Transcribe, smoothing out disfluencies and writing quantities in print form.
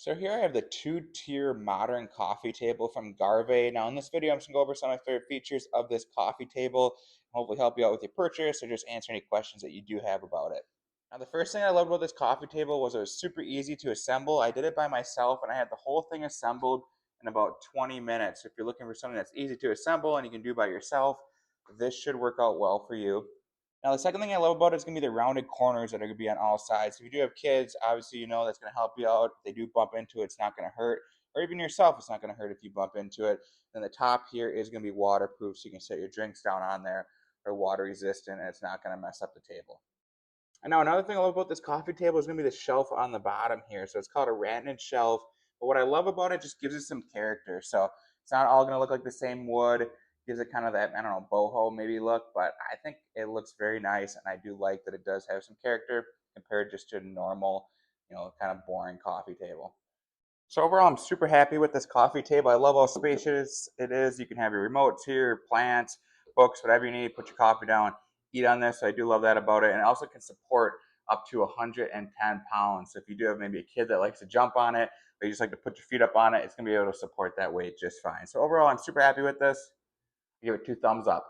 So here I have the two-tier modern coffee table from Garvee. Now in this video, I'm just gonna go over some of my favorite features of this coffee table, hopefully help you out with your purchase or just answer any questions that you do have about it. Now the first thing I loved about this coffee table was it was super easy to assemble. I did it by myself and I had the whole thing assembled in about 20 minutes. If you're looking for something that's easy to assemble and you can do by yourself, this should work out well for you. Now, the second thing I love about it is going to be the rounded corners that are going to be on all sides. If you do have kids, obviously you know that's going to help you out. If they do bump into it, it's not going to hurt. Or even yourself, it's not going to hurt if you bump into it. Then the top here is going to be waterproof, so you can set your drinks down on there, or water resistant, and it's not going to mess up the table. And now another thing I love about this coffee table is going to be the shelf on the bottom here. So it's called a rattan shelf. But what I love about it just gives it some character. So it's not all going to look like the same wood. Gives it kind of that, I don't know, boho maybe look. But I think it looks very nice. And I do like that it does have some character compared just to a normal, kind of boring coffee table. So overall, I'm super happy with this coffee table. I love how spacious it is. You can have your remotes here, plants, books, whatever you need. Put your coffee down, eat on this. So I do love that about it. And it also can support up to 110 pounds. So if you do have maybe a kid that likes to jump on it, or you just like to put your feet up on it, it's going to be able to support that weight just fine. So overall, I'm super happy with this. I give it 2 thumbs up.